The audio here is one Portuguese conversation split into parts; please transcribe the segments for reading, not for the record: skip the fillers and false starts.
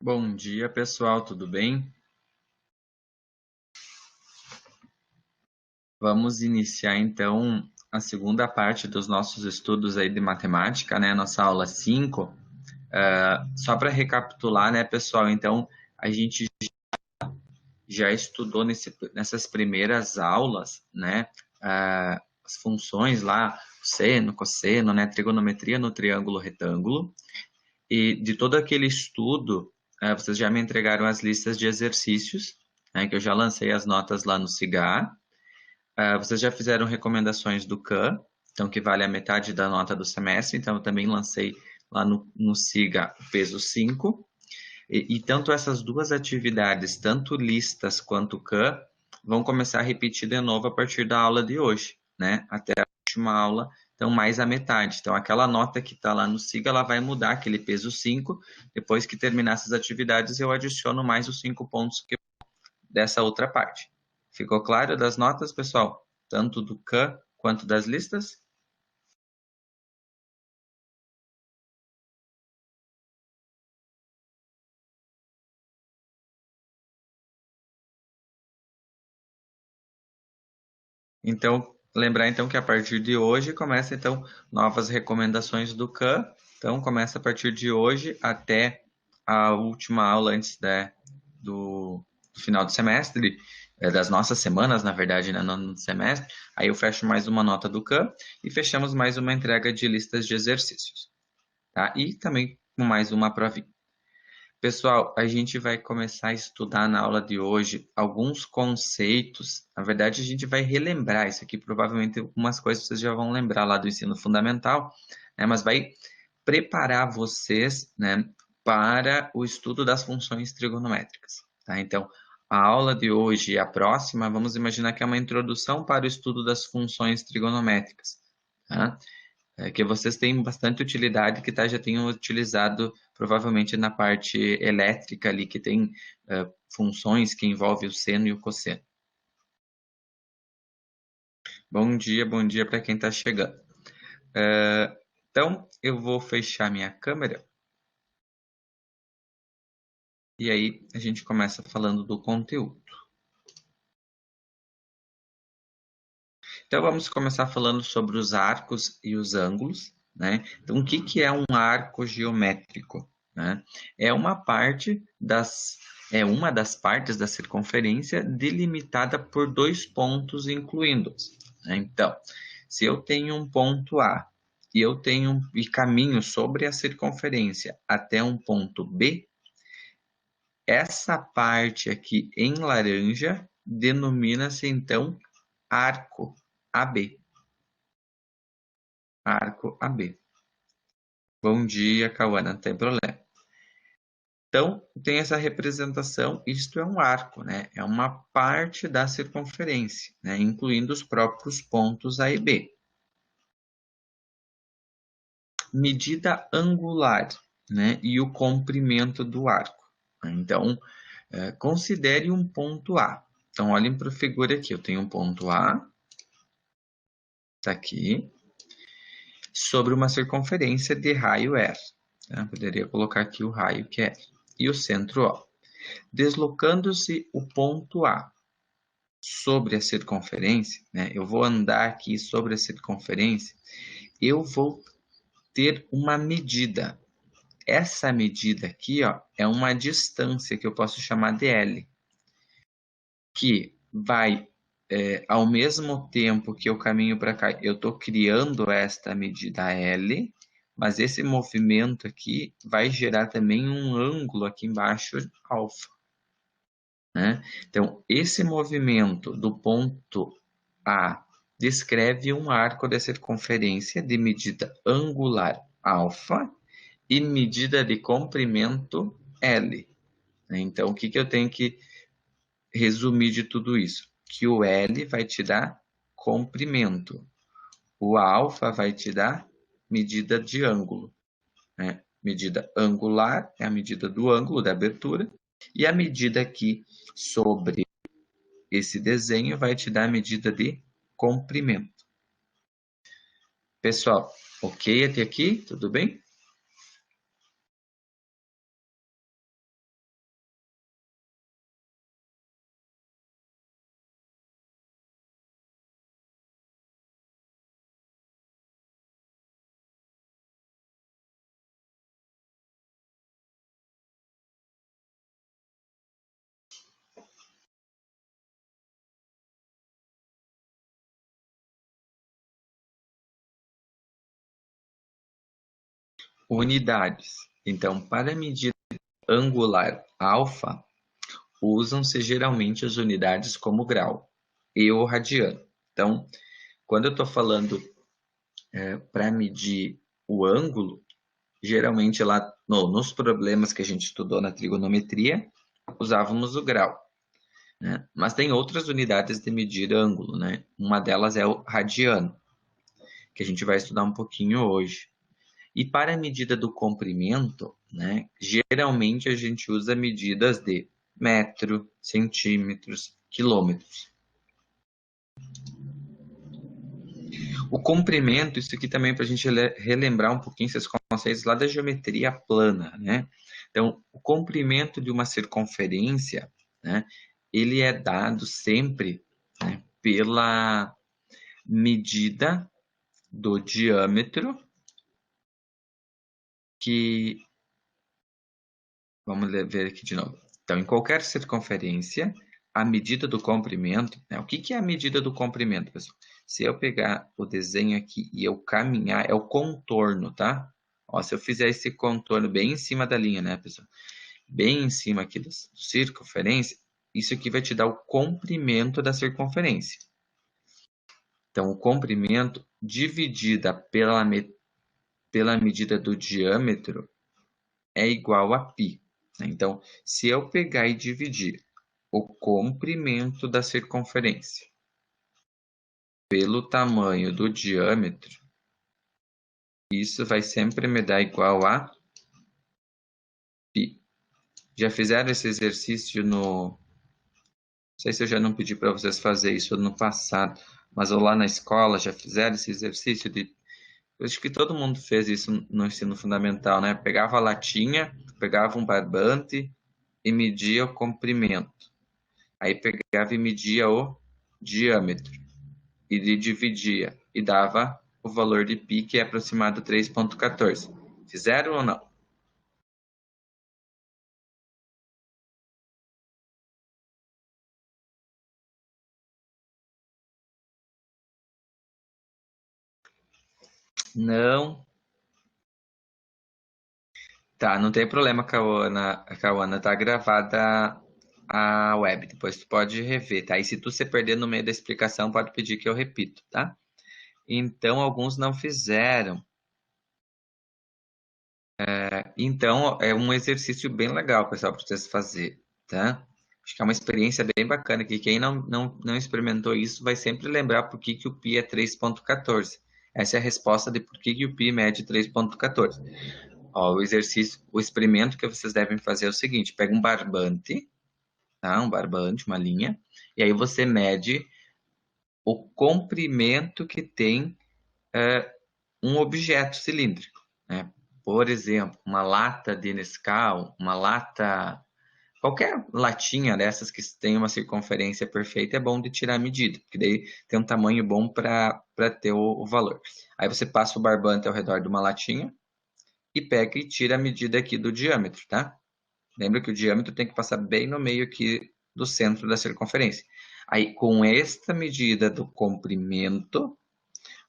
Bom dia, pessoal, tudo bem? Vamos iniciar então a segunda parte dos nossos estudos aí de matemática, né? Nossa aula 5. Só para recapitular, né, pessoal? Então, a gente já estudou nessas primeiras aulas, né? As funções lá, seno, cosseno, né? Trigonometria no triângulo retângulo. E de todo aquele estudo, vocês já me entregaram as listas de exercícios, né? Que eu já lancei as notas lá no CIGA. Vocês já fizeram recomendações do CAN, então que vale a metade da nota do semestre, então eu também lancei lá no SIGA o peso 5. E tanto essas duas atividades, tanto listas quanto CAN, vão começar a repetir de novo a partir da aula de hoje, né? Até a última aula, então mais a metade. Então aquela nota que está lá no SIGA, ela vai mudar aquele peso 5. Depois que terminar essas atividades, eu adiciono mais os 5 pontos dessa outra parte. Ficou claro das notas, pessoal? Tanto do CAN quanto das listas? Então, lembrar então que a partir de hoje começa então novas recomendações do CAN. Então, começa a partir de hoje até a última aula antes do final do semestre, das nossas semanas, na verdade, né, no semestre. Aí eu fecho mais uma nota do CAN e fechamos mais uma entrega de listas de exercícios, tá? E também com mais uma provinha. Pessoal, a gente vai começar a estudar na aula de hoje alguns conceitos. Na verdade, a gente vai relembrar isso aqui. Provavelmente algumas coisas vocês já vão lembrar lá do ensino fundamental, né? Mas vai preparar vocês, né, para o estudo das funções trigonométricas, tá? Então, a aula de hoje e a próxima, vamos imaginar que é uma introdução para o estudo das funções trigonométricas, tá? Que vocês têm bastante utilidade, que já tenham utilizado provavelmente na parte elétrica ali, que tem funções que envolvem o seno e o cosseno. Bom dia para quem está chegando. Então, eu vou fechar minha câmera e aí a gente começa falando do conteúdo. Então, vamos começar falando sobre os arcos e os ângulos, né? Então, o que que é um arco geométrico, né? É uma parte é uma das partes da circunferência delimitada por dois pontos incluindo-os, né? Então, se eu tenho um ponto A e caminho sobre a circunferência até um ponto B, essa parte aqui em laranja denomina-se então arco AB. Arco AB. Bom dia, Cauã, não tem problema. Então, tem essa representação, isto é um arco, né? É uma parte da circunferência, né? Incluindo os próprios pontos A e B. Medida angular, né? E o comprimento do arco. Então, considere um ponto A. Então, olhem para a figura aqui. Eu tenho um ponto A, está aqui, sobre uma circunferência de raio R. Tá? Poderia colocar aqui o raio que é R. E o centro O. Deslocando-se o ponto A sobre a circunferência, né? Eu vou andar aqui sobre a circunferência, eu vou ter uma medida. Essa medida aqui, ó, é uma distância que eu posso chamar de L, que vai, ao mesmo tempo que eu caminho para cá, eu estou criando esta medida L, mas esse movimento aqui vai gerar também um ângulo aqui embaixo, alfa, né? Então, esse movimento do ponto A descreve um arco de circunferência de medida angular alfa e medida de comprimento L. Então, o que eu tenho que resumir de tudo isso? Que o L vai te dar comprimento, o alfa vai te dar medida de ângulo, né? Medida angular é a medida do ângulo da abertura, e a medida aqui sobre esse desenho vai te dar a medida de comprimento. Pessoal, ok até aqui? Tudo bem? unidades. Então, para medida angular alfa, usam-se geralmente as unidades como grau e o radiano. Então, quando eu estou falando para medir o ângulo, geralmente lá nos problemas que a gente estudou na trigonometria, usávamos o grau. Né? Mas tem outras unidades de medir ângulo, né? Uma delas é o radiano, que a gente vai estudar um pouquinho hoje. E para a medida do comprimento, né, geralmente a gente usa medidas de metro, centímetros, quilômetros. O comprimento, isso aqui também para a gente relembrar um pouquinho esses conceitos lá da geometria plana, né? Então, o comprimento de uma circunferência, né, ele é dado sempre, né, pela medida do diâmetro que... Vamos ver aqui de novo. Então, em qualquer circunferência, a medida do comprimento... Né? O que é a medida do comprimento, pessoal? Se eu pegar o desenho aqui e eu caminhar, é o contorno, tá? Ó, se eu fizer esse contorno bem em cima da linha, né, pessoal? Bem em cima aqui do circunferência, isso aqui vai te dar o comprimento da circunferência. Então, o comprimento dividida pela medida do diâmetro é igual a π. Então, se eu pegar e dividir o comprimento da circunferência pelo tamanho do diâmetro, isso vai sempre me dar igual a π. Já fizeram esse exercício no... Não sei se eu já não pedi para vocês fazer isso no passado, mas ou lá na escola já fizeram esse exercício de... Eu acho que todo mundo fez isso no ensino fundamental, né? Pegava a latinha, pegava um barbante e media o comprimento. Aí pegava e media o diâmetro. E dividia. E dava o valor de π, que é aproximado a 3,14. Fizeram ou não? Não. Tá, não tem problema, Cauana. Cauana, tá gravada a web. Depois tu pode rever, tá? E se tu se perder no meio da explicação, pode pedir que eu repito, tá? Então, alguns não fizeram. Então, é um exercício bem legal, pessoal, para vocês fazer, tá? Acho que é uma experiência bem bacana, que quem não experimentou isso vai sempre lembrar por que o π é 3,14. Essa é a resposta de por que o π mede 3,14. Ó, o exercício, o experimento que vocês devem fazer é o seguinte: pega um barbante, tá? Um barbante, uma linha, e aí você mede o comprimento que tem um objeto cilíndrico, né? Por exemplo, uma lata de Nescau, uma lata, qualquer latinha dessas que tem uma circunferência perfeita, é bom de tirar a medida, porque daí tem um tamanho bom para ter o valor. Aí você passa o barbante ao redor de uma latinha e pega e tira a medida aqui do diâmetro, tá? Lembra que o diâmetro tem que passar bem no meio aqui do centro da circunferência. Aí, com esta medida do comprimento,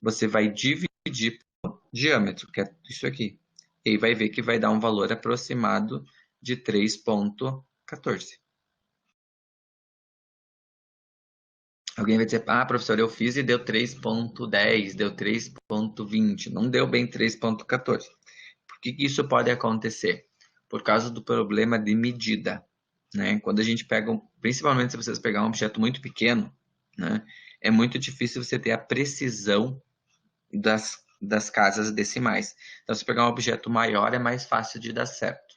você vai dividir pelo diâmetro, que é isso aqui. E aí vai ver que vai dar um valor aproximado de 3,14. Alguém vai dizer, ah, professor, eu fiz e deu 3,10, deu 3,20. Não deu bem 3,14. Por que isso pode acontecer? Por causa do problema de medida. Né? Quando a gente pega, principalmente se vocês pegar um objeto muito pequeno, né? É muito difícil você ter a precisão das casas decimais. Então, se pegar um objeto maior, é mais fácil de dar certo.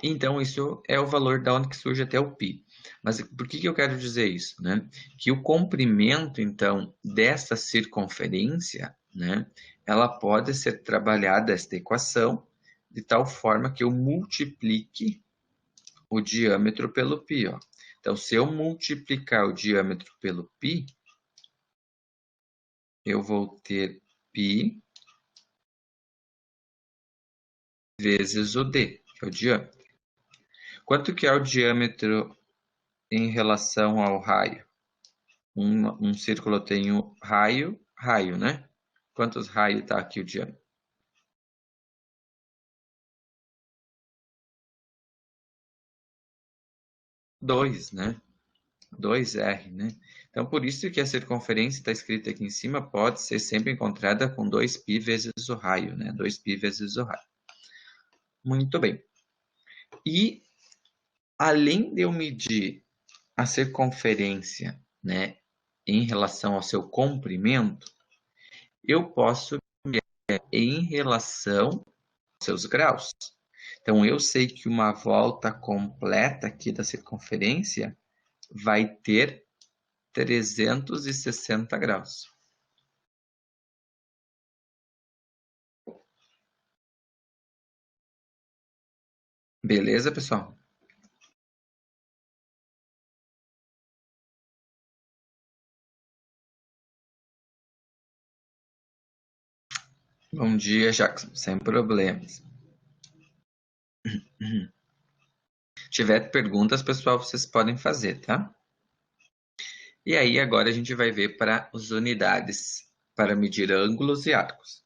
Então, isso é o valor da onde que surge até o π. Mas por que eu quero dizer isso? Né? Que o comprimento, então, dessa circunferência, né, ela pode ser trabalhada, esta equação, de tal forma que eu multiplique o diâmetro pelo π. Ó. Então, se eu multiplicar o diâmetro pelo π, eu vou ter π vezes o d, que é o diâmetro. Quanto que é o diâmetro em relação ao raio? Um círculo tem o raio, né? Quantos raios está aqui o diâmetro? 2, né? 2R, né? Então, por isso que a circunferência está escrita aqui em cima pode ser sempre encontrada com 2π vezes o raio, né? 2π vezes o raio. Muito bem. E, além de eu medir a circunferência, né, em relação ao seu comprimento, eu posso medir em relação aos seus graus. Então, eu sei que uma volta completa aqui da circunferência vai ter 360 graus. Beleza, pessoal? Bom dia, Jackson. Sem problemas. Se tiver perguntas, pessoal, vocês podem fazer, tá? E aí, agora a gente vai ver para as unidades para medir ângulos e arcos.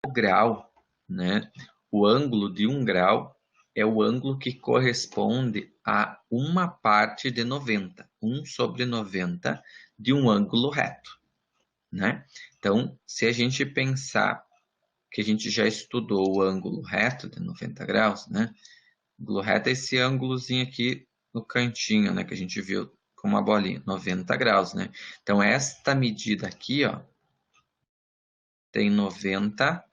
O grau, né? O ângulo de 1 grau é o ângulo que corresponde a uma parte de 90, 1 sobre 90 de um ângulo reto, né? Então, se a gente pensar que a gente já estudou o ângulo reto de 90 graus, né? O ângulo reto é esse ângulozinho aqui no cantinho, né? Que a gente viu com uma bolinha, 90 graus, né? Então, esta medida aqui, ó, tem 90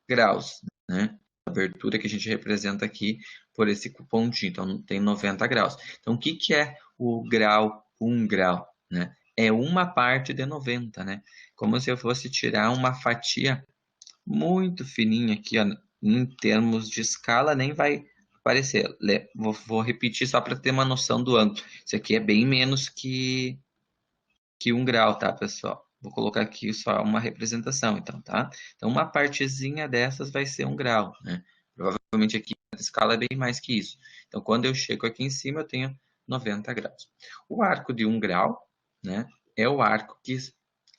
graus, né? A abertura que a gente representa aqui por esse pontinho, então tem 90 graus. Então, o que que é o grau, 1 grau, né? É uma parte de 90, né? Como se eu fosse tirar uma fatia muito fininha aqui, ó, em termos de escala, nem vai aparecer. Vou repetir só para ter uma noção do ângulo. Isso aqui é bem menos que 1 grau, tá, pessoal? Vou colocar aqui só uma representação, então, tá? Então, uma partezinha dessas vai ser 1 grau, né? Provavelmente aqui a escala é bem mais que isso. Então, quando eu chego aqui em cima, eu tenho 90 graus. O arco de 1 grau, né, é o arco que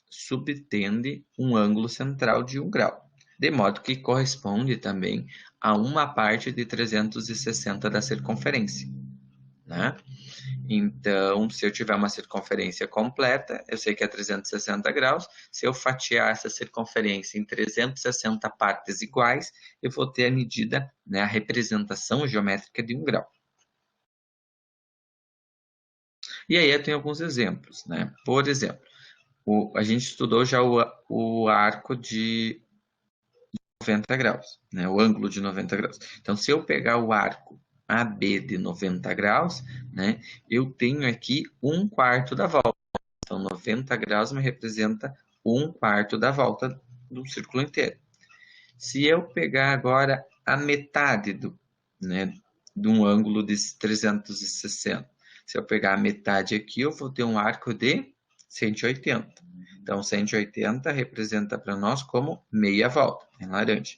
subtende um ângulo central de 1 grau, de modo que corresponde também a uma parte de 360 da circunferência, né? Então, se eu tiver uma circunferência completa, eu sei que é 360 graus. Se eu fatiar essa circunferência em 360 partes iguais, eu vou ter a medida, né, a representação geométrica de 1 grau. E aí eu tenho alguns exemplos, né? Por exemplo, a gente estudou já o arco de 90 graus, né? O ângulo de 90 graus. Então, se eu pegar o arco AB de 90 graus, né, eu tenho aqui 1/4 da volta. Então, 90 graus me representa 1/4 da volta do círculo inteiro. Se eu pegar agora a metade né, de um ângulo de 360, se eu pegar a metade aqui, eu vou ter um arco de 180. Então, 180 representa para nós como meia volta, em laranja.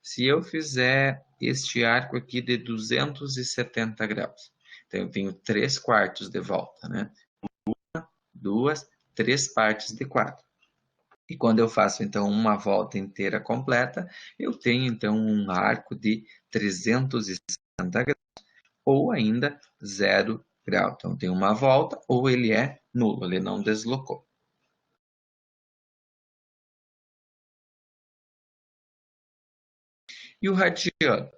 Se eu fizer este arco aqui de 270 graus, então eu tenho 3/4 de volta, né? 2, 3 partes de 4. E quando eu faço, então, uma volta inteira completa, eu tenho, então, um arco de 360 graus, ou ainda 0 grau. Então, tem uma volta, ou ele é nulo, ele não deslocou. E o radiano?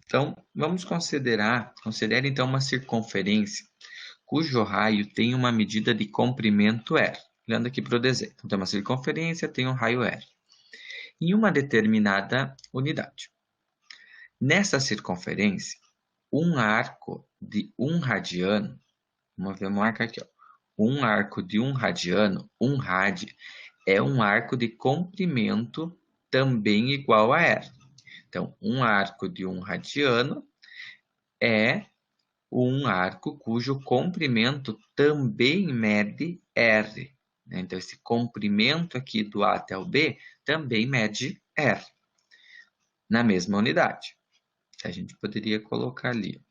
Então, vamos considere então uma circunferência cujo raio tem uma medida de comprimento r. Olhando aqui para o desenho. Então, tem uma circunferência, tem um raio r. Em uma determinada unidade. Nessa circunferência, um arco de 1 radiano, vamos ver, marca aqui, ó. Um arco de 1 radiano, 1 rad, é um arco de comprimento também igual a r. Então, um arco de 1 radiano é um arco cujo comprimento também mede r. Então, esse comprimento aqui do A até o B também mede r, na mesma unidade. A gente poderia colocar ali.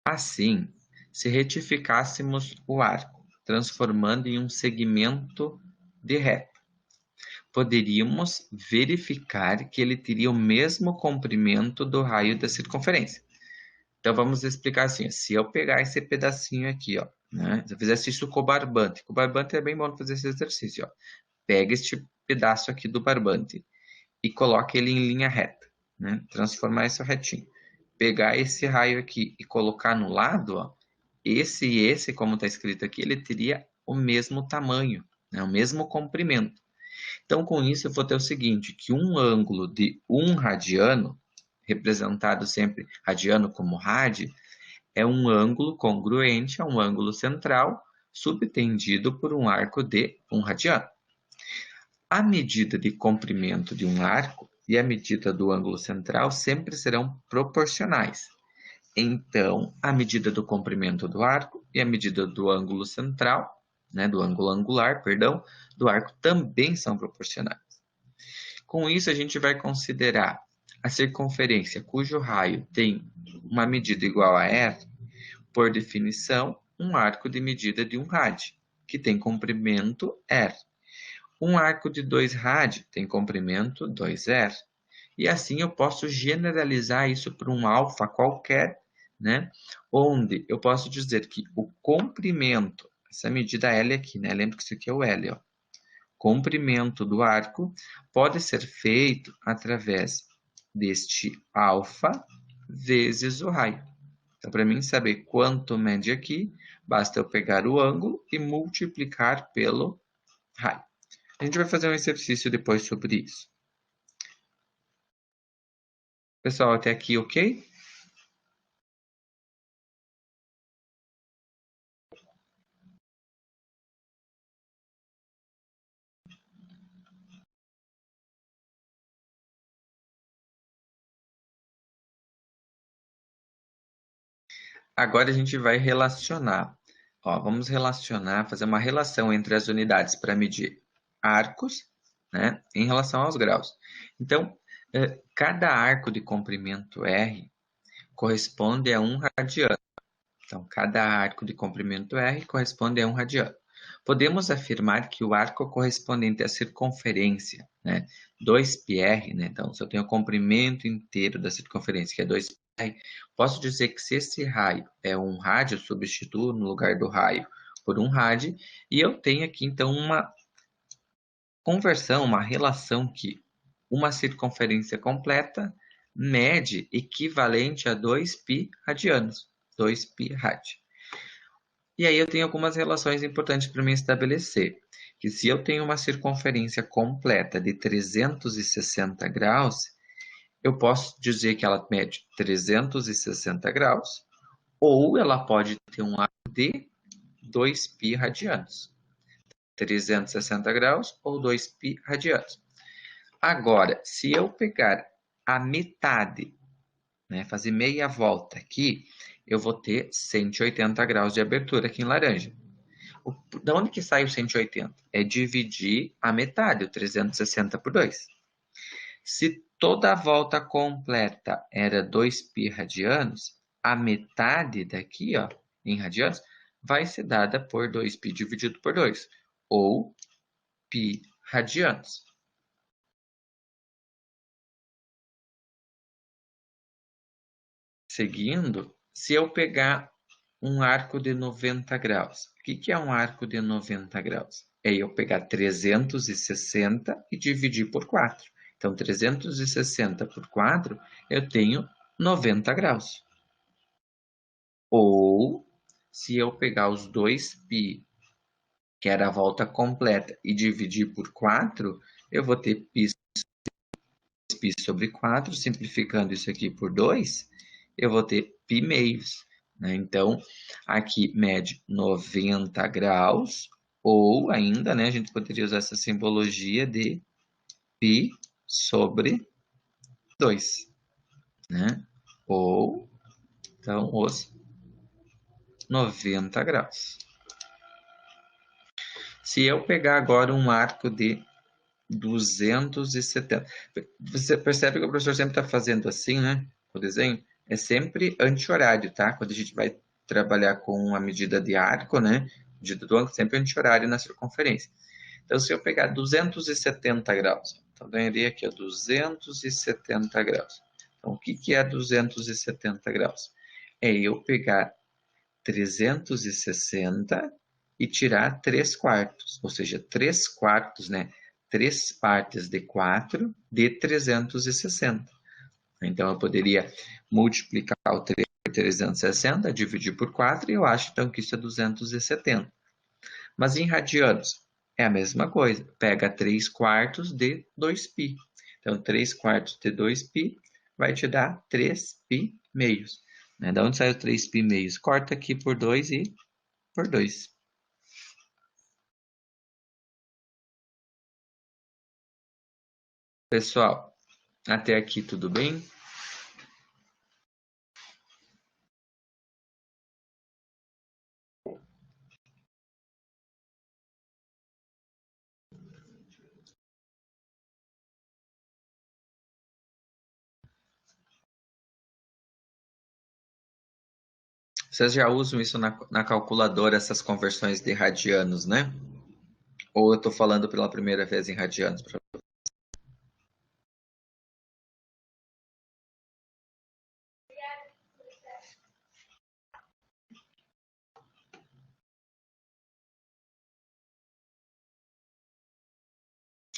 Assim, se retificássemos o arco. transformando em um segmento de reta. Poderíamos verificar que ele teria o mesmo comprimento do raio da circunferência. Então, vamos explicar assim, se eu pegar esse pedacinho aqui, ó, né? Se eu fizesse isso com o barbante é bem bom fazer esse exercício, ó. Pega este pedaço aqui do barbante e coloca ele em linha reta, né? Transformar isso retinho. Pegar esse raio aqui e colocar no lado, ó, esse e esse, como está escrito aqui, ele teria o mesmo tamanho, né? O mesmo comprimento. Então, com isso, eu vou ter o seguinte, que um ângulo de 1 radiano, representado sempre radiano como rad, é um ângulo congruente a um ângulo central, subtendido por um arco de 1 radiano. A medida de comprimento de um arco e a medida do ângulo central sempre serão proporcionais. Então, a medida do comprimento do arco e a medida do ângulo central, né, do ângulo angular, perdão, do arco também são proporcionais. Com isso, a gente vai considerar a circunferência cujo raio tem uma medida igual a r, por definição, um arco de medida de 1 rad, que tem comprimento r. Um arco de 2 rad tem comprimento 2r. E assim eu posso generalizar isso para um alfa qualquer, né? Onde eu posso dizer que o comprimento, essa medida L aqui, né? Lembra que isso aqui é o L, ó. Comprimento do arco pode ser feito através deste alfa vezes o raio. Então, para mim saber quanto mede aqui, basta eu pegar o ângulo e multiplicar pelo raio. A gente vai fazer um exercício depois sobre isso. Pessoal, até aqui, ok? Agora a gente vai relacionar. Ó, vamos relacionar, fazer uma relação entre as unidades para medir arcos, né, em relação aos graus. Então, cada arco de comprimento R corresponde a 1 radiano. Então, cada arco de comprimento R corresponde a 1 radiano. Podemos afirmar que o arco correspondente à circunferência, né, 2πr, né, então, se eu tenho o comprimento inteiro da circunferência, que é 2πr, posso dizer que se esse raio é 1 rad, eu substituo no lugar do raio por 1 rad, e eu tenho aqui, então, uma conversão, uma relação que uma circunferência completa mede equivalente a 2π radianos, 2π rad. E aí eu tenho algumas relações importantes para me estabelecer, que se eu tenho uma circunferência completa de 360 graus, eu posso dizer que ela mede 360 graus, ou ela pode ter um arco de 2π radianos. 360 graus ou 2π radianos. Agora, se eu pegar a metade, né, fazer meia volta aqui, eu vou ter 180 graus de abertura aqui em laranja. Da onde que sai o 180? É dividir a metade, o 360 por 2. Se toda a volta completa era 2π radianos, a metade daqui, ó, em radianos, vai ser dada por 2π dividido por 2, ou π radianos. Seguindo, se eu pegar um arco de 90 graus, o que é um arco de 90 graus? É eu pegar 360 e dividir por 4. Então, 360 por 4, eu tenho 90 graus. Ou, se eu pegar os 2π, que era a volta completa, e dividir por 4, eu vou ter π sobre 4, simplificando isso aqui por 2, eu vou ter π meios. Né? Então, aqui mede 90 graus, ou ainda, né, a gente poderia usar essa simbologia de π sobre 2. Né? Ou, então, os 90 graus. Se eu pegar agora um arco de 270, você percebe que o professor sempre está fazendo assim, né? O desenho é sempre anti-horário, tá? Quando a gente vai trabalhar com a medida de arco, né? Medida do ângulo sempre anti-horário na circunferência. Então, se eu pegar 270 graus, então daria aqui, ó, 270 graus. Então, o que é 270 graus? É eu pegar 360 e tirar 3 quartos, ou seja, 3 quartos, né? 3 partes de 4 de 360. Então, eu poderia multiplicar o 3 por 360, dividir por 4, e eu acho, então, que isso é 270. Mas em radianos, é a mesma coisa. Pega 3 quartos de 2π. Então, 3 quartos de 2π vai te dar 3π meios. Né? Da onde sai o 3π meios? Corta aqui por 2 e por 2. Pessoal, até aqui tudo bem? Vocês já usam isso na calculadora, essas conversões de radianos, né? Ou eu estou falando pela primeira vez em radianos?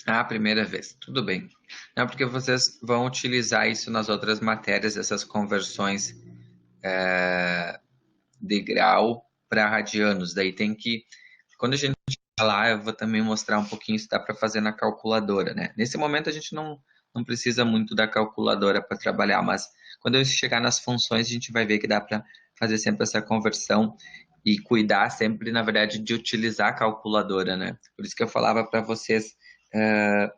Ah, primeira vez. Tudo bem. Não, porque vocês vão utilizar isso nas outras matérias, essas conversões de grau para radianos. Daí tem que, quando a gente lá, eu vou também mostrar um pouquinho se dá para fazer na calculadora, né? Nesse momento a gente não precisa muito da calculadora para trabalhar, mas quando eu chegar nas funções, a gente vai ver que dá para fazer sempre essa conversão e cuidar sempre, na verdade, de utilizar a calculadora, né? Por isso que eu falava para vocês,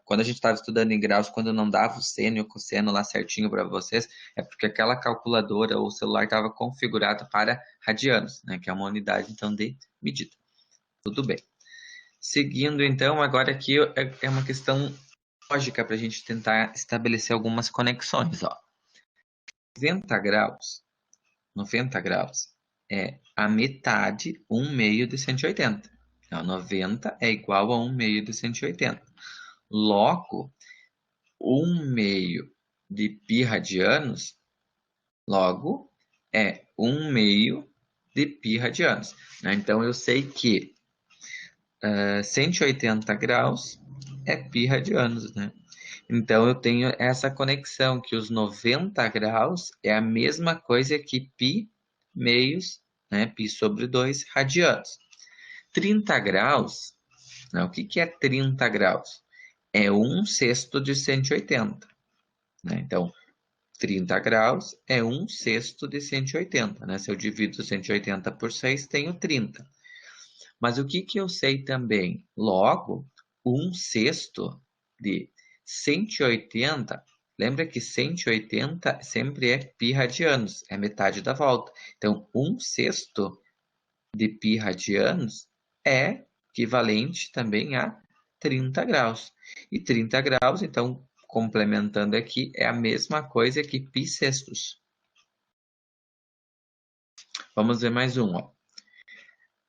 quando a gente estava estudando em graus, quando não dava o seno e o cosseno lá certinho para vocês, é porque aquela calculadora ou o celular estava configurado para radianos, né? Que é uma unidade, então, de medida. Tudo bem. Seguindo, então, agora aqui é uma questão lógica para a gente tentar estabelecer algumas conexões. Ó. 90 graus, 90 graus é a metade, 1 meio de 180. Então, 90 é igual a 1 meio de 180. Logo, 1 meio de π radianos, logo, é 1 meio de π radianos. Né? Então, eu sei que 180 graus é π radianos, né? Então, eu tenho essa conexão que os 90 graus é a mesma coisa que π meios, né? Π sobre 2 radianos. 30 graus, né? O que é 30 graus? É 1/6 de 180. Né? Então, 30 graus é 1/6 de 180. Né? Se eu divido 180 por 6, tenho 30. Mas o que eu sei também? Logo, 1/6 de 180, lembra que 180 sempre é π radianos, é metade da volta. Então, 1/6 de π radianos é equivalente também a 30 graus. E 30 graus, então, complementando aqui, é a mesma coisa que π sextos. Vamos ver mais um, ó.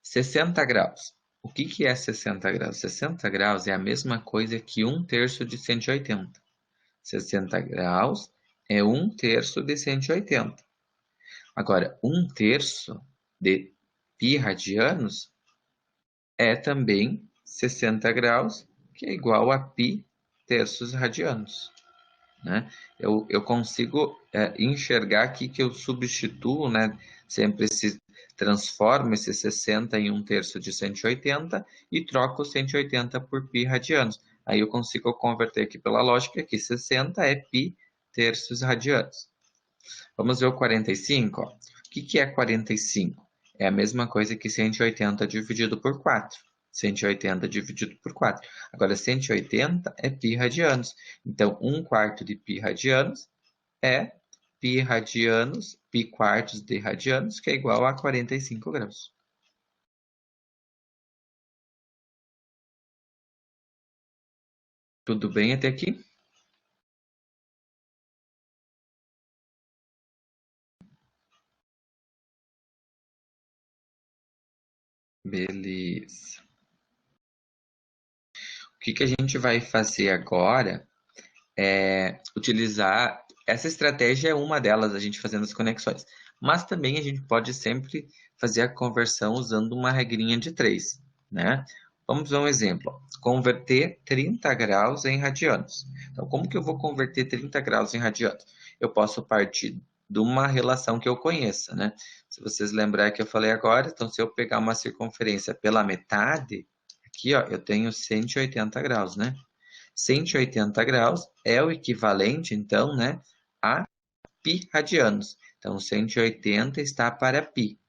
60 graus. O que é 60 graus? 60 graus é a mesma coisa que 1/3 de 180. 60 graus é 1/3 de 180. Agora, 1/3 de π radianos é também 60 graus, que é igual a π terços radianos. Né? Eu consigo enxergar aqui que eu substituo, né? Sempre se transformo esse 60 em 1/3 de 180 e troco 180 por π radianos. Aí eu consigo converter aqui pela lógica que 60 é π terços radianos. Vamos ver o 45. Ó. O que é 45? É a mesma coisa que 180 dividido por 4. 180 dividido por 4. Agora, 180 é π radianos. Então, 1/4 de π radianos é π radianos, π quartos de radianos, que é igual a 45 graus. Tudo bem até aqui? Beleza. O que a gente vai fazer agora é utilizar... Essa estratégia é uma delas, a gente fazendo as conexões. Mas também a gente pode sempre fazer a conversão usando uma regrinha de 3, né? Vamos ver um exemplo. Converter 30 graus em radianos. Então, como que eu vou converter 30 graus em radianos? Eu posso partir de uma relação que eu conheça, né? Se vocês lembrarem que eu falei agora, então se eu pegar uma circunferência pela metade, aqui ó, eu tenho 180 graus, né? 180 graus é o equivalente, então, né, a π radianos. Então, 180 está para π.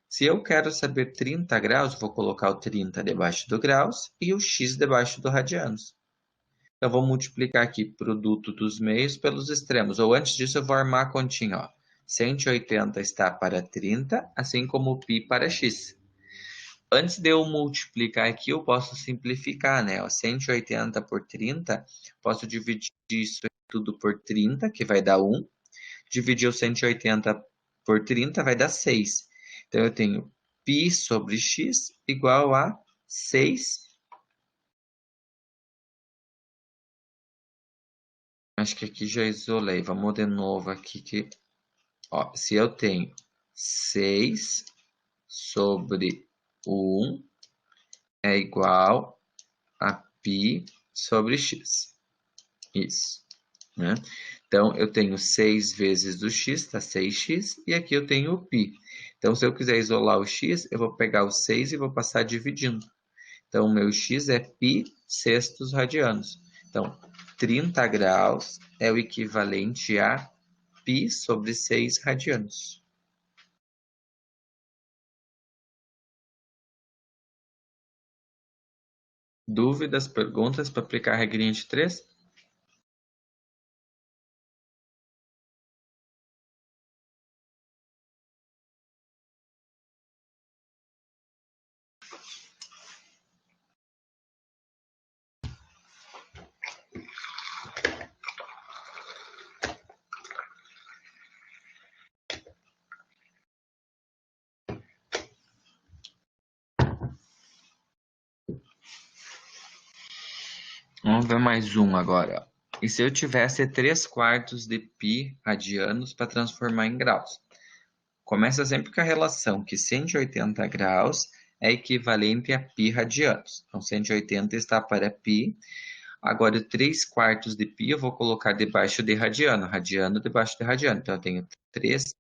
Se eu quero saber 30 graus, vou colocar o 30 debaixo do graus e o x debaixo do radianos. Então, vou multiplicar aqui produto dos meios pelos extremos. Ou antes disso, eu vou armar a continha. Ó. 180 está para 30, assim como π para x. Antes de eu multiplicar aqui, eu posso simplificar, né? Ó, 180 por 30, posso dividir isso tudo por 30, que vai dar 1. Dividir o 180 por 30 vai dar 6. Então, eu tenho π sobre x igual a 6. Acho que aqui já isolei. Vamos de novo aqui. Ó, se eu tenho 6 sobre 1 é igual a π sobre x. Isso, né? Então, eu tenho 6 vezes do x, tá 6x, e aqui eu tenho o π. Então, se eu quiser isolar o x, eu vou pegar o 6 e vou passar dividindo. Então, o meu x é π sextos radianos. Então, 30 graus é o equivalente a π sobre 6 radianos. Dúvidas, perguntas para aplicar a regrinha de 3? Vamos ver mais um agora. E se eu tivesse 3 quartos de π radianos para transformar em graus? Começa sempre com a relação que 180 graus é equivalente a π radianos. Então, 180 está para π. Agora, 3 quartos de π eu vou colocar debaixo de radiano. Radiano debaixo de radiano. Então, eu tenho 3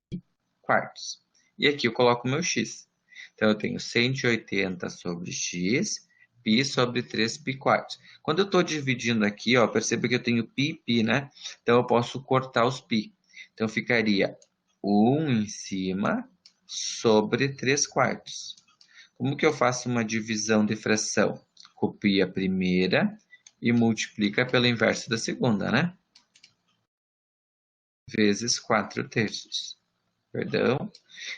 quartos. E aqui eu coloco o meu x. Então, eu tenho 180 sobre x, π sobre 3π quartos. Quando eu estou dividindo aqui, ó, perceba que eu tenho π e π, né? Então, eu posso cortar os π. Então, ficaria 1 em cima sobre 3 quartos. Como que eu faço uma divisão de fração? Copia a primeira e multiplica pelo inverso da segunda, né? Vezes 4 terços. Perdão.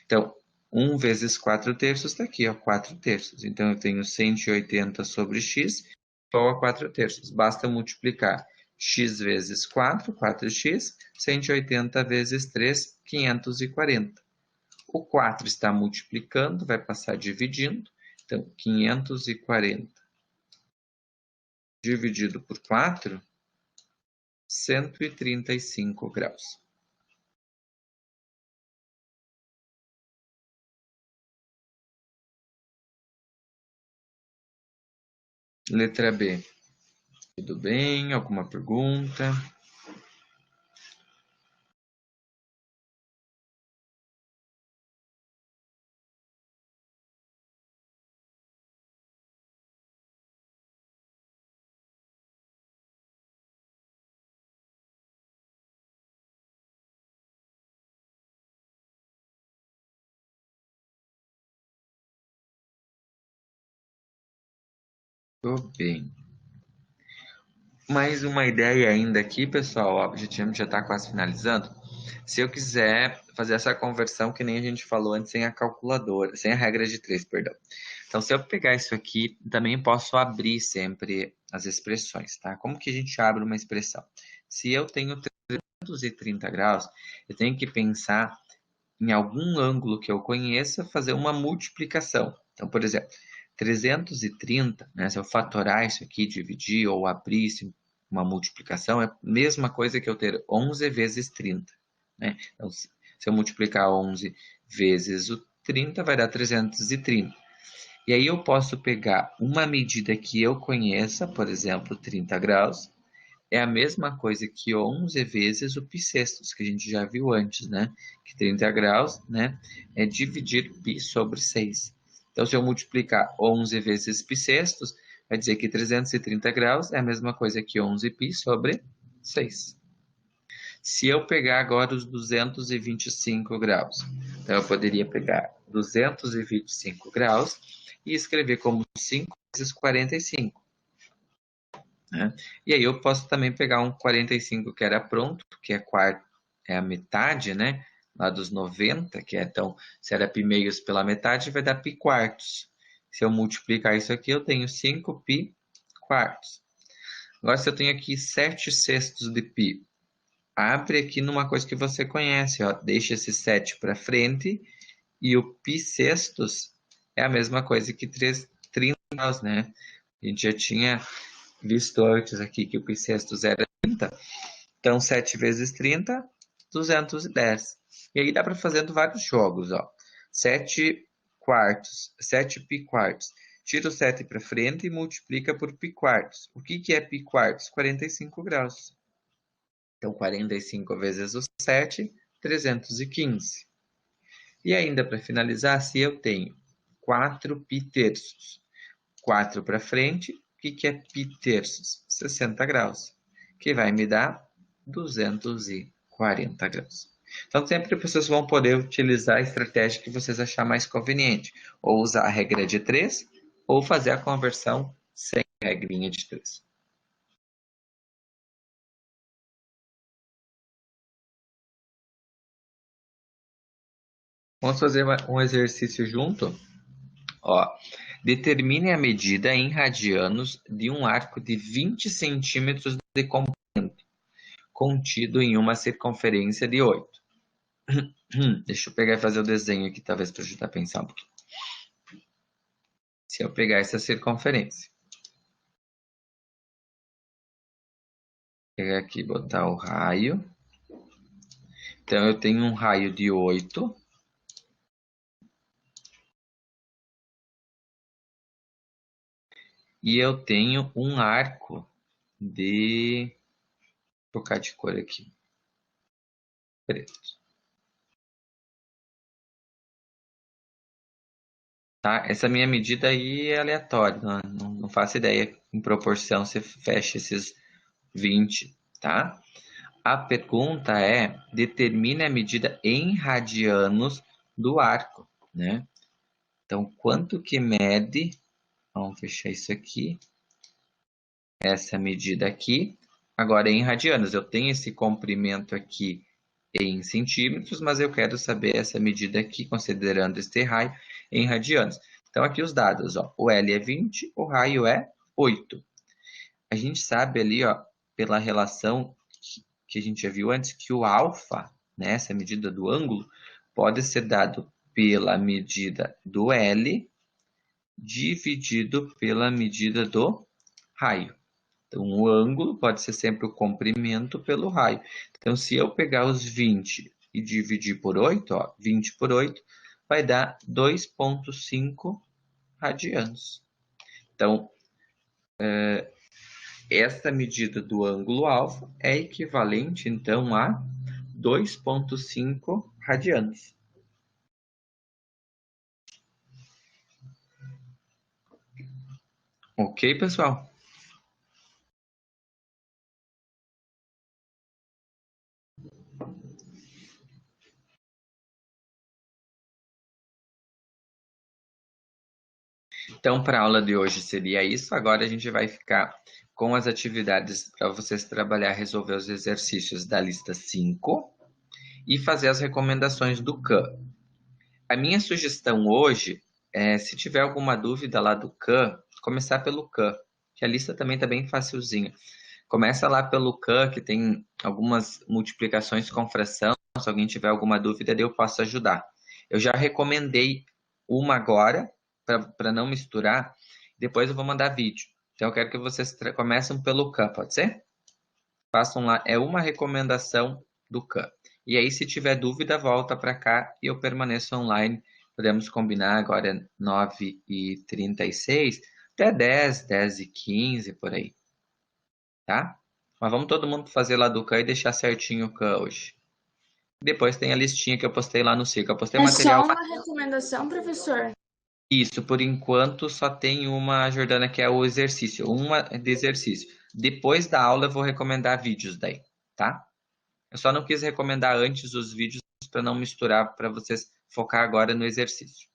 Então, 1 vezes 4 terços está aqui, ó, 4 terços. Então, eu tenho 180 sobre x igual a 4 terços. Basta multiplicar x vezes 4, 4x, 180 vezes 3, 540. O 4 está multiplicando, vai passar dividindo. Então, 540 dividido por 4, 135 graus. Letra B. Tudo bem? Alguma pergunta? Tudo bem. Mais uma ideia ainda aqui, pessoal. Ó, já está quase finalizando. Se eu quiser fazer essa conversão que nem a gente falou antes, sem a calculadora, sem a regra de 3, perdão. Então, se eu pegar isso aqui, também posso abrir sempre as expressões, tá? Como que a gente abre uma expressão? Se eu tenho 330 graus, eu tenho que pensar em algum ângulo que eu conheça, fazer uma multiplicação. Então, por exemplo, 330, né, se eu fatorar isso aqui, dividir ou abrir uma multiplicação, é a mesma coisa que eu ter 11 vezes 30. Né? Então, se eu multiplicar 11 vezes o 30, vai dar 330. E aí eu posso pegar uma medida que eu conheça, por exemplo, 30 graus, é a mesma coisa que 11 vezes o π-sextos, que a gente já viu antes, né? Que 30 graus, né, é dividir π sobre 6. Então, se eu multiplicar 11 vezes π-sextos, vai dizer que 330 graus é a mesma coisa que 11π sobre 6. Se eu pegar agora os 225 graus, então eu poderia pegar 225 graus e escrever como 5 vezes 45. Né? E aí eu posso também pegar um 45 que era pronto, que é a metade, né? Lá dos 90, que é então, se era π meios pela metade, vai dar π quartos. Se eu multiplicar isso aqui, eu tenho 5π quartos. Agora, se eu tenho aqui 7 sextos de π, abre aqui numa coisa que você conhece, ó, deixa esse 7 para frente, e o π sextos é a mesma coisa que 30 graus, né? A gente já tinha visto antes aqui que o π sextos era 30, então 7 vezes 30, 210. E aí dá para fazendo vários jogos, ó. 7 quartos, 7π quartos. Tira o 7 para frente e multiplica por π quartos. O que é π quartos? 45 graus. Então, 45 vezes o 7, 315. E ainda para finalizar, se eu tenho 4π terços, 4 para frente, o que é π terços? 60 graus, que vai me dar 240 graus. Então, sempre vocês vão poder utilizar a estratégia que vocês achar mais conveniente. Ou usar a regra de 3, ou fazer a conversão sem regrinha de 3. Vamos fazer um exercício junto? Ó, determine a medida em radianos de um arco de 20 centímetros de comprimento, contido em uma circunferência de 8. Deixa eu pegar e fazer o desenho aqui, talvez para ajudar a pensar um pouquinho. Se eu pegar essa circunferência, pegar aqui e botar o raio. Então, eu tenho um raio de 8. E eu tenho um arco de... Vou trocar de cor aqui. Preto. Tá? Essa minha medida aí é aleatória, não faço ideia em proporção se fecha esses 20, tá? A pergunta é, determine a medida em radianos do arco, né? Então, quanto que mede, vamos fechar isso aqui, essa medida aqui, agora em radianos. Eu tenho esse comprimento aqui em centímetros, mas eu quero saber essa medida aqui, considerando este raio, em radianos. Então, aqui os dados, ó, o L é 20, o raio é 8. A gente sabe ali, ó, pela relação que a gente já viu antes, que o alfa, né, essa medida do ângulo, pode ser dado pela medida do L dividido pela medida do raio. Então, o ângulo pode ser sempre o comprimento pelo raio. Então, se eu pegar os 20 e dividir por 8, ó, 20 por 8, vai dar 2,5 radianos. Então, esta medida do ângulo alfa é equivalente, então, a 2,5 radianos. Ok, pessoal? Então, para a aula de hoje seria isso. Agora a gente vai ficar com as atividades para vocês trabalhar, resolver os exercícios da lista 5 e fazer as recomendações do CAN. A minha sugestão hoje é, se tiver alguma dúvida lá do CAN, começar pelo CAN, que a lista também está bem facilzinha. Começa lá pelo CAN, que tem algumas multiplicações com fração. Se alguém tiver alguma dúvida, eu posso ajudar. Eu já recomendei uma agora, para não misturar. Depois eu vou mandar vídeo. Então eu quero que vocês comecem pelo Khan, pode ser? Façam lá, é uma recomendação do Khan. E aí, se tiver dúvida, volta para cá e eu permaneço online. Podemos combinar agora é 9h36, até 10, 10h15, por aí. Tá? Mas vamos todo mundo fazer lá do Khan e deixar certinho o Khan hoje. Depois tem a listinha que eu postei lá no Circo. Eu postei É material. só uma recomendação, professor? Isso, por enquanto só tem uma, Jordana, que é o exercício. Uma de exercício. Depois da aula eu vou recomendar vídeos daí, tá? Eu só não quis recomendar antes os vídeos para não misturar, para vocês focar agora no exercício.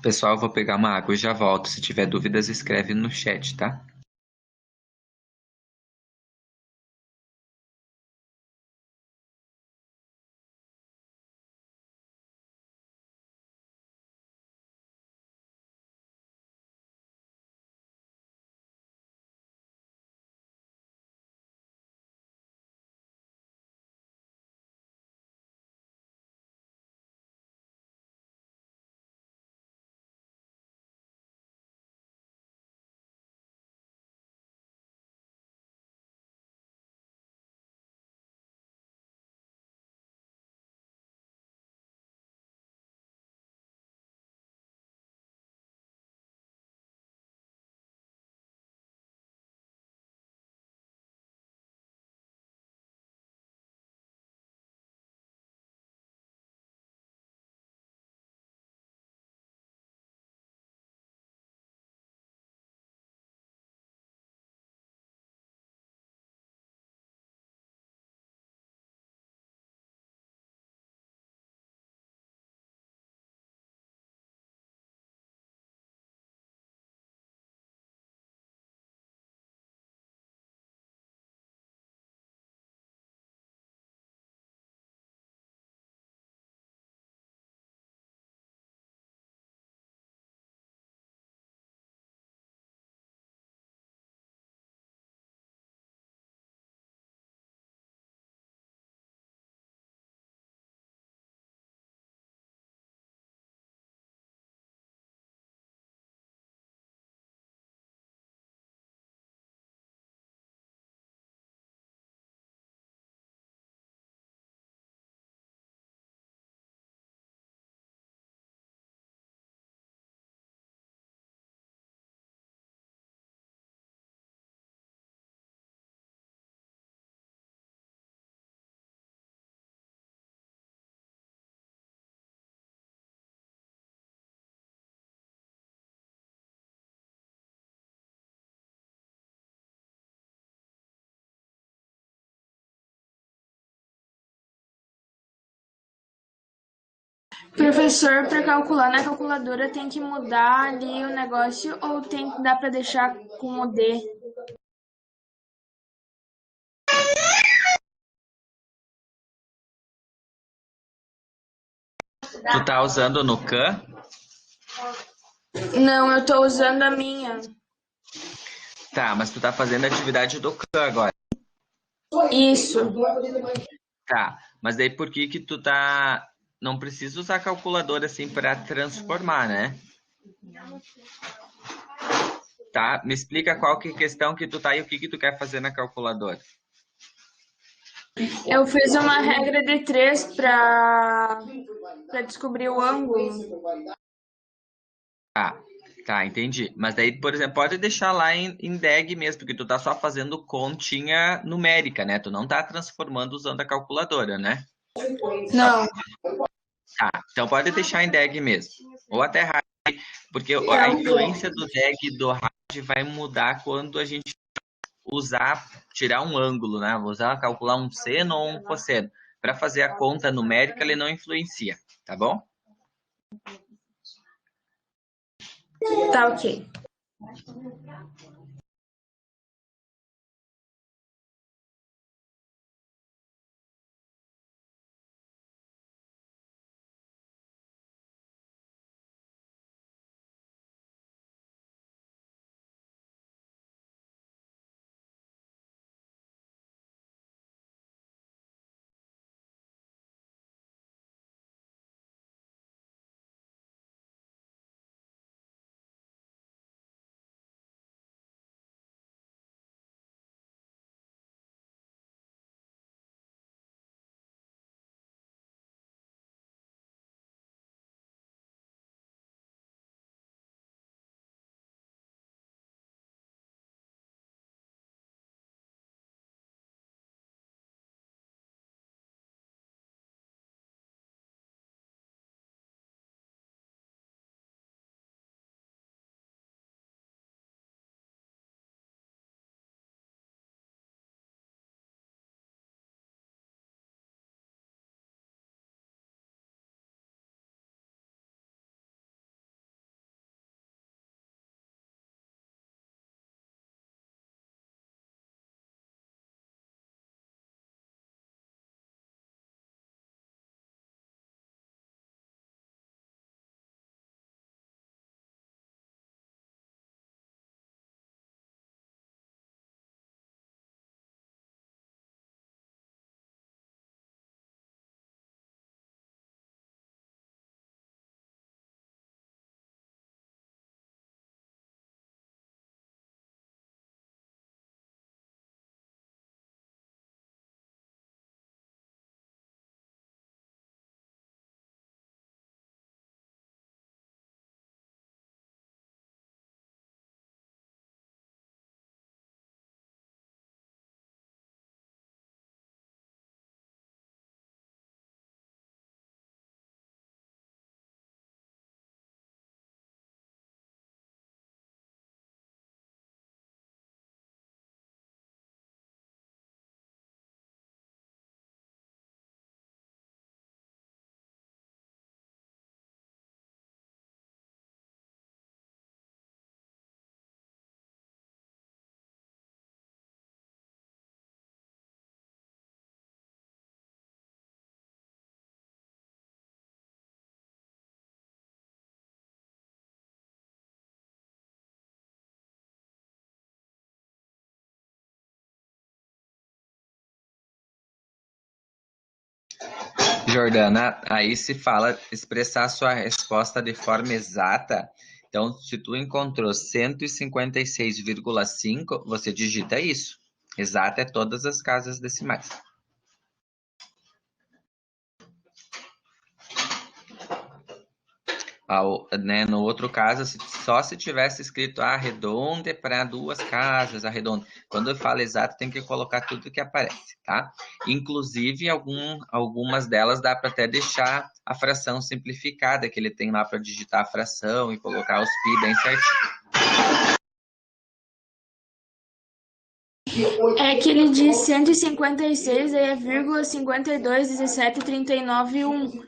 Pessoal, eu vou pegar uma água e já volto. Se tiver dúvidas, escreve no chat, tá? Professor, para calcular na calculadora tem que mudar ali o negócio ou dá para deixar com o D? Tu tá usando no Khan? Não, eu tô usando a minha. Tá, mas tu tá fazendo a atividade do Khan agora. Isso. Tá, mas daí por que que tu tá... Não precisa usar calculadora assim para transformar, né? Tá, me explica qual que é a questão que tu tá e o que que tu quer fazer na calculadora. Eu fiz uma regra de 3 para descobrir o ângulo. Tá, Tá, entendi. Mas daí, por exemplo, pode deixar lá em DEG mesmo, porque tu tá só fazendo continha numérica, né? Tu não tá transformando usando a calculadora, né? Não, Tá, então pode deixar em DEG mesmo. Ou até RAD, porque a tá ok. influência do DEG e do RAD vai mudar quando a gente tirar um ângulo, né? Vou calcular um seno ou um cosseno. Para fazer a conta numérica, ele não influencia, tá bom? Tá ok. Jordana, aí se fala expressar sua resposta de forma exata. Então, se tu encontrou 156,5, você digita isso. Exata é todas as casas decimais. Né, no outro caso, só se tivesse escrito arredonde para duas casas, arredonde. Quando eu falo exato, tem que colocar tudo que aparece, tá? Inclusive, algumas delas dá para até deixar a fração simplificada, que ele tem lá para digitar a fração e colocar os pi bem certinho. É que ele diz 156, aí é vírgula 52, 17, 39, 1.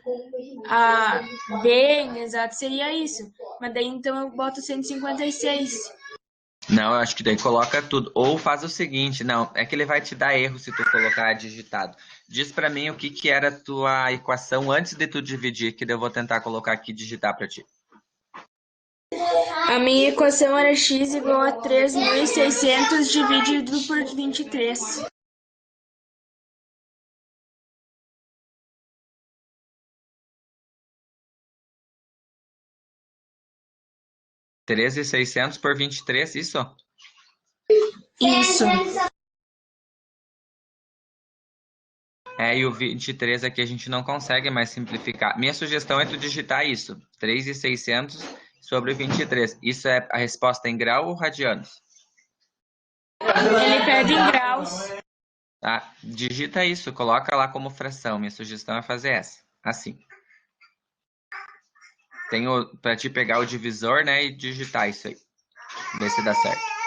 A bem exato seria isso. Mas daí então eu boto 156. Não, eu acho que daí coloca tudo. Ou faz o seguinte, não, é que ele vai te dar erro se tu colocar digitado. Diz para mim o que que era a tua equação antes de tu dividir, que daí eu vou tentar colocar aqui e digitar para ti. A minha equação era x igual a 3.600 dividido por 23. 13.600 por 23, isso? Isso. E o 23 aqui a gente não consegue mais simplificar. Minha sugestão é tu digitar isso. 3.600 sobre 23. Isso é a resposta em grau ou radianos? Ele pede em graus. Tá? Digita isso, coloca lá como fração. Minha sugestão é fazer essa. Assim. Tenho para te pegar o divisor, né, e digitar isso aí. Ver se dá certo.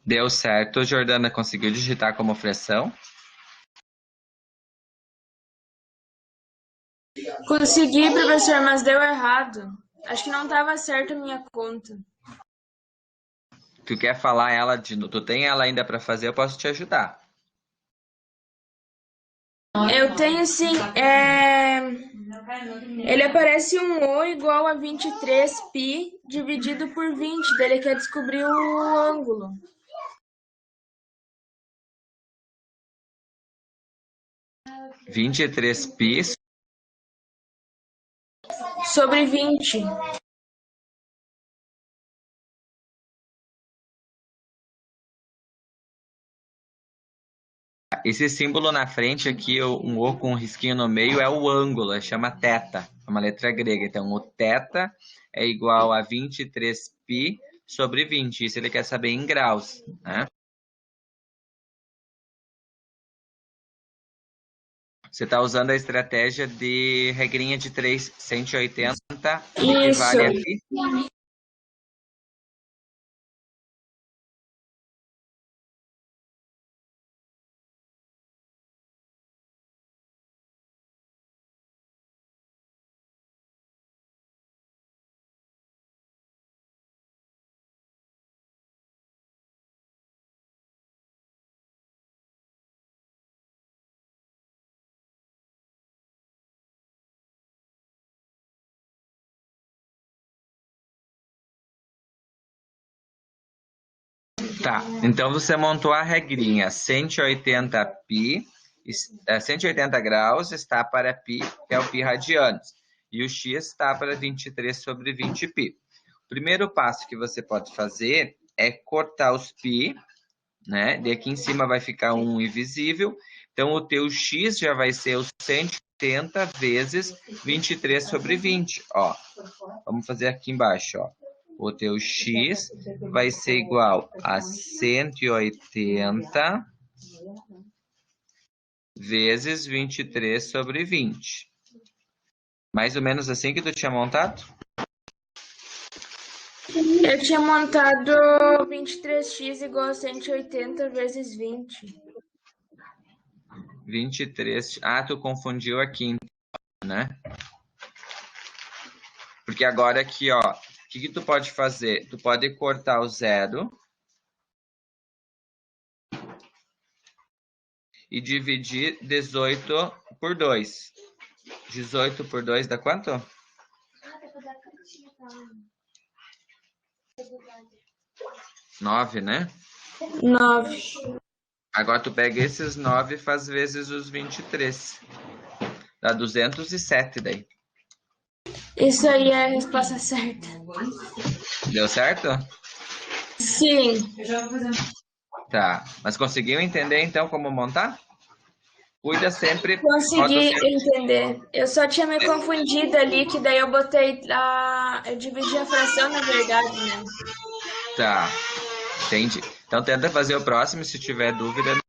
Deu certo. Jordana conseguiu digitar como fração? Consegui, professor, mas deu errado. Acho que não estava certo a minha conta. Tu quer falar ela de novo? Tu tem ela ainda para fazer? Eu posso te ajudar. Eu tenho sim. Ele aparece um O igual a 23π dividido por 20. Daí ele quer descobrir o ângulo. R$ 23π Sobre 20. Esse símbolo na frente aqui, um O com um risquinho no meio, é o ângulo, chama θ, é uma letra grega. Então, o θ é igual a 23π sobre 20. Isso ele quer saber em graus, né? Você está usando a estratégia de regrinha de 3, 180 equivale a π? Tá, então você montou a regrinha 180π, 180 graus está para π, é o π radianos, e o x está para 23 sobre 20π. O primeiro passo que você pode fazer é cortar os π, né? E aqui em cima vai ficar um invisível, então o teu x já vai ser os 180 vezes 23 sobre 20, ó. Vamos fazer aqui embaixo, ó. O teu x vai ser igual a 180 vezes 23 sobre 20. Mais ou menos assim que tu tinha montado? Eu tinha montado 23x igual a 180 vezes 20. 23. Ah, tu confundiu aqui, né? Porque agora aqui, ó, o que tu pode fazer? Tu pode cortar o 0 e dividir 18 por 2. 18 por 2 dá quanto? 9, né? 9. Agora tu pega esses 9 e faz vezes os 23. Dá 207 daí. Isso aí é a resposta certa. Deu certo? Sim. Tá. Mas conseguiu entender então como montar? Cuida sempre. Consegui entender. Eu só tinha me confundido ali, que daí eu botei eu dividi a fração, na verdade, né? Tá. Entendi. Então tenta fazer o próximo, se tiver dúvida,